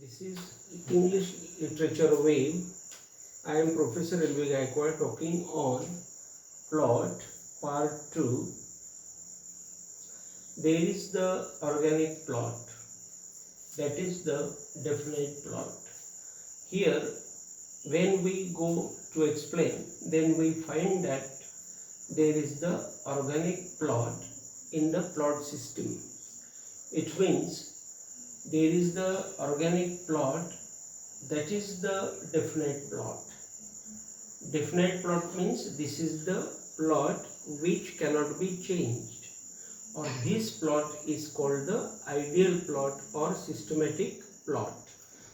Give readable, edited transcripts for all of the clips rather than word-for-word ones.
This is English Literature Wave. I am Professor L.B. Gayakawad talking on plot part 2. There is the organic plot, that is the definite plot. Here when we go to explain, then we find that there is the organic plot in the plot system. It means there is the organic plot, that is the definite plot. Definite plot means this is the plot which cannot be changed, or this plot is called the ideal plot or systematic plot.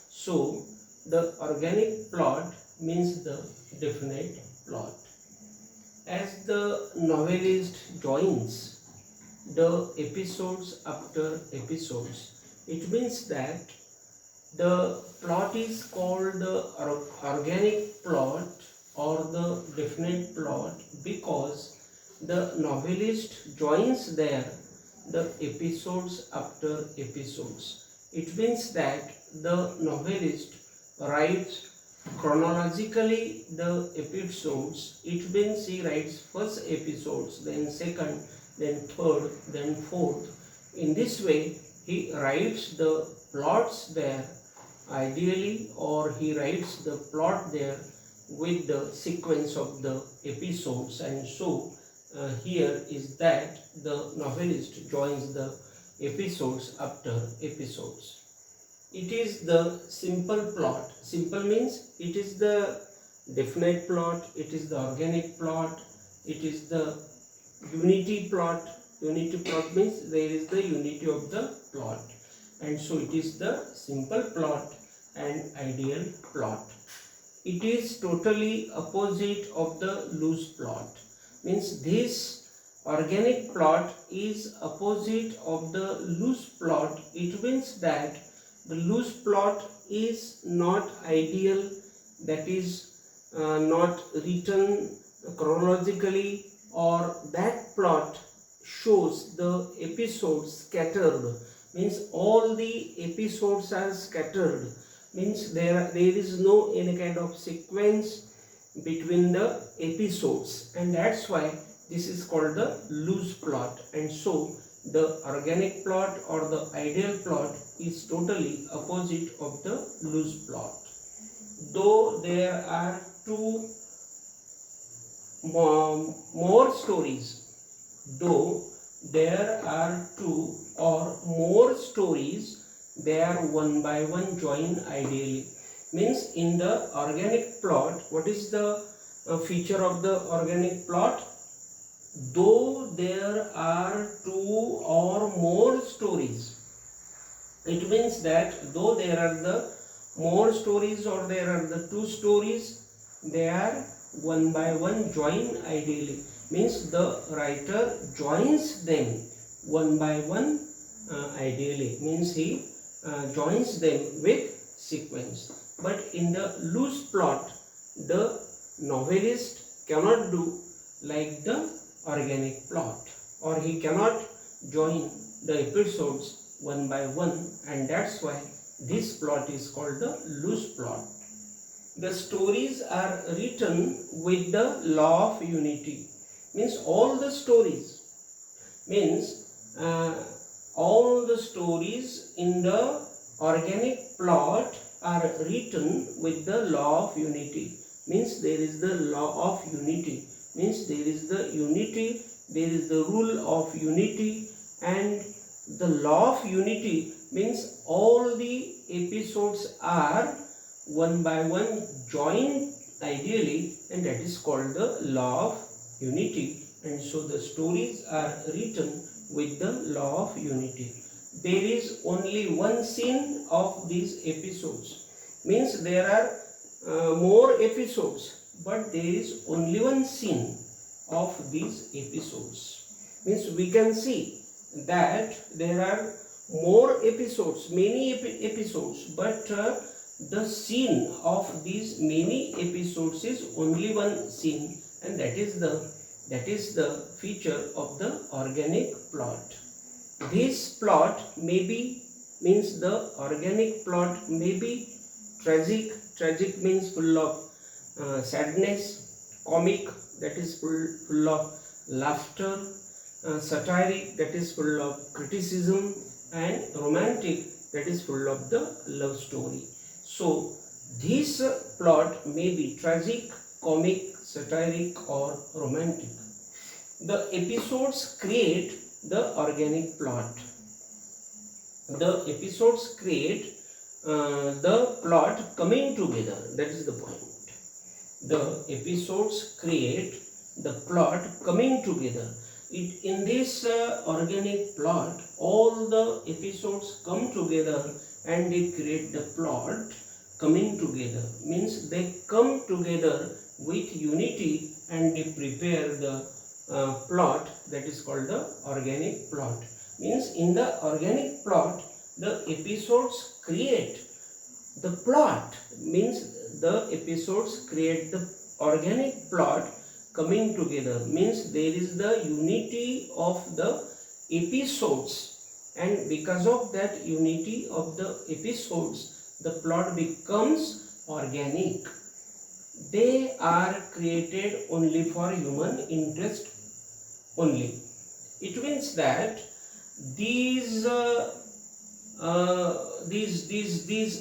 So the organic plot means the definite plot. As the novelist joins the episodes after episodes, it means that the plot is called the organic plot or the definite plot because the novelist joins there the episodes after episodes. It means that the novelist writes chronologically the episodes. It means he writes first episodes, then second, then third, then fourth. In this way he writes the plots there ideally, or he writes the plot there with the sequence of the episodes. And so here is that the novelist joins the episodes after episodes. It is the simple plot. Simple means it is the definite plot, it is the organic plot, it is the unity plot. Unity plot means there is the unity of the plot, and so it is the simple plot and ideal plot. It is totally opposite of the loose plot. Means this organic plot is opposite of the loose plot. It means that the loose plot is not ideal, that is not written chronologically, or that plot shows the episodes scattered. Means all the episodes are scattered. Means there is no any kind of sequence between the episodes, and that's why this is called the loose plot. And so the organic plot or the ideal plot is totally opposite of the loose plot. Though there are two more stories, though there are two or more stories, they are one by one joined ideally. Means in the organic plot, what is the feature of the organic plot? Though there are two or more stories, it means that though there are the more stories or there are the two stories, they are one by one joined ideally. Means the writer joins them one by one ideally. Means he joins them with sequence. But in the loose plot, the novelist cannot do like the organic plot, or he cannot join the episodes one by one, and that's why this plot is called the loose plot. The stories are written with the law of unity. Means all the stories, means all the stories in the organic plot are written with the law of unity. Means there is the law of unity. Means there is the unity, there is the rule of unity, and the law of unity means all the episodes are one by one joined ideally, and that is called the law of unity. And so the stories are written with the law of unity. There is only one scene of these episodes. Means there are more episodes, but there is only one scene of these episodes. Means we can see that there are more episodes, many episodes, but the scene of these many episodes is only one scene, and that is the feature of the organic plot. This plot may be means the organic plot may be tragic. Tragic means full of sadness, comic, that is full of laughter, satiric, that is full of criticism, and romantic, that is full of the love story. So this plot may be tragic, comic, satiric, or romantic. The episodes create the organic plot. The episodes create the plot coming together. That is the point. The episodes create the plot coming together. In this organic plot, all the episodes come together and they create the plot coming together. Means they come together with unity and they prepare the plot that is called the organic plot. Means in the organic plot, the episodes create the plot. Means the episodes create the organic plot coming together. Means there is the unity of the episodes, and because of that unity of the episodes, the plot becomes organic. They are created only for human interest only. It means that these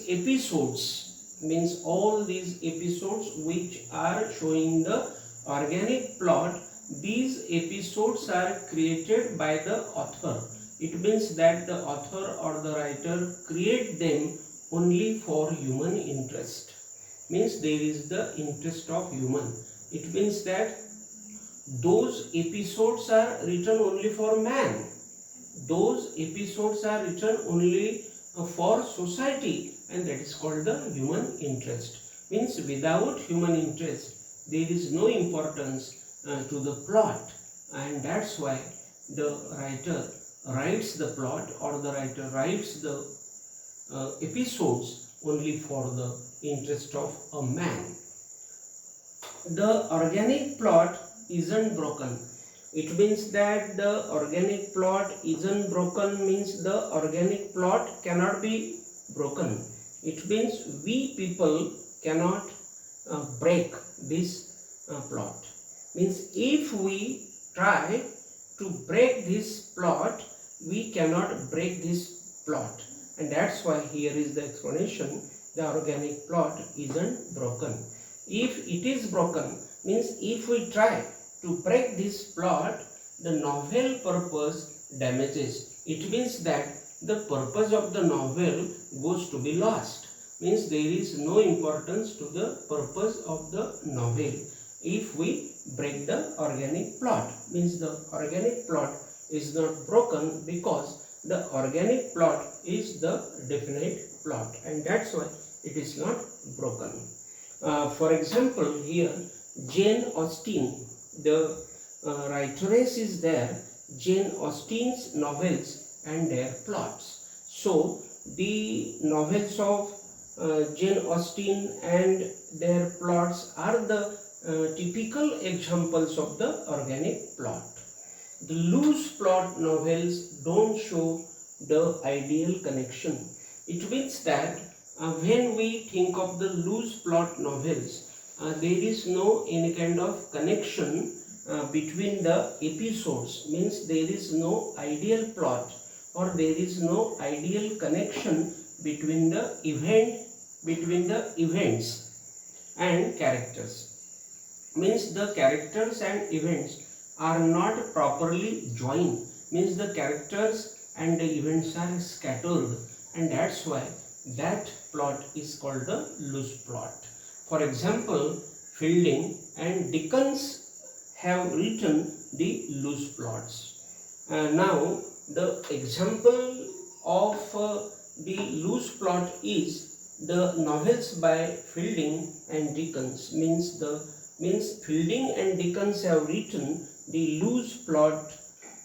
episodes, means all these episodes which are showing the organic plot, these episodes are created by the author. It means that the author or the writer create them only for human interest. Means there is the interest of human. It means that those episodes are written only for man. Those episodes are written only for society, and that is called the human interest. Means without human interest, there is no importance to the plot, and that's why the writer writes the plot, or the writer writes the episodes only for the interest of a man. The organic plot isn't broken. It means that the organic plot isn't broken, means the organic plot cannot be broken. It means we people cannot break this plot. Means if we try to break this plot, we cannot break this plot, and that's why here is the explanation. The organic plot isn't broken. If it is broken, means if we try to break this plot, the novel purpose damages. It means that the purpose of the novel goes to be lost. Means there is no importance to the purpose of the novel if we break the organic plot. Means the organic plot is not broken because the organic plot is the definite plot, and that's why it is not broken. For example, here Jane Austen, the writeress is there, Jane Austen's novels and their plots. So the novels of Jane Austen and their plots are the typical examples of the organic plot. The loose plot novels don't show the ideal connection. It means that when we think of the loose plot novels, there is no any kind of connection between the episodes. Means there is no ideal plot, or there is no ideal connection between the events and characters. Means the characters and events are not properly joined. Means the characters and the events are scattered, and that's why that plot is called the loose plot. For example, Fielding and Dickens have written the loose plots. Now the example of the loose plot is the novels by Fielding and Dickens. Means Fielding and Dickens have written the loose plot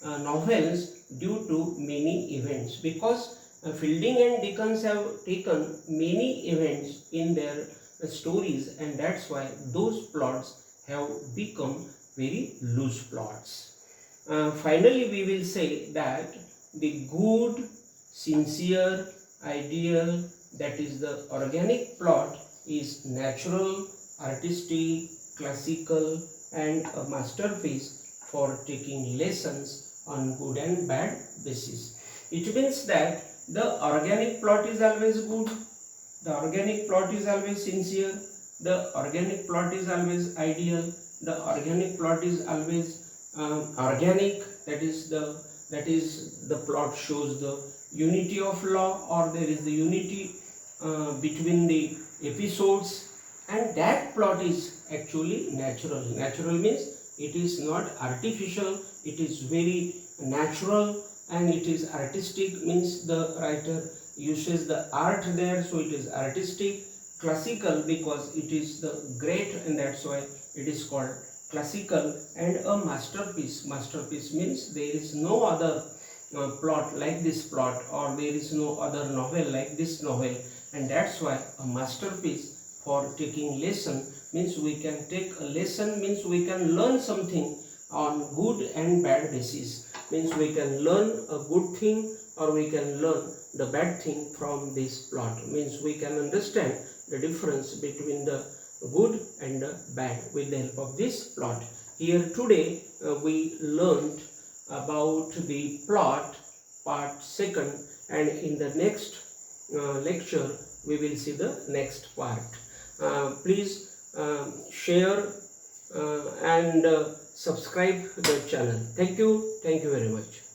novels due to many events, because Fielding and Dickens have taken many events in their stories, and that's why those plots have become very loose plots. Finally, we will say that the good, sincere, ideal, that is the organic plot, is natural, artistic, classical, and a masterpiece for taking lessons on good and bad basis. It means that the organic plot is always good, the organic plot is always sincere, the organic plot is always ideal, the organic plot is always organic, that is the plot shows the unity of law, or there is the unity between the episodes, and that plot is actually natural. Natural means it is not artificial, it is very natural, and it is artistic, means the writer uses the art there, so it is artistic. Classical because it is the great, and that's why it is called classical. And a masterpiece. Masterpiece means there is no other plot like this plot, or there is no other novel like this novel, and that's why a masterpiece for taking lesson means we can take a lesson, means we can learn something on good and bad basis, means we can learn a good thing or we can learn the bad thing from this plot, means we can understand the difference between the good and the bad with the help of this plot. Here today we learned about the plot part 2, and in the next lecture we will see the next part. Please share and subscribe the channel. Thank you very much.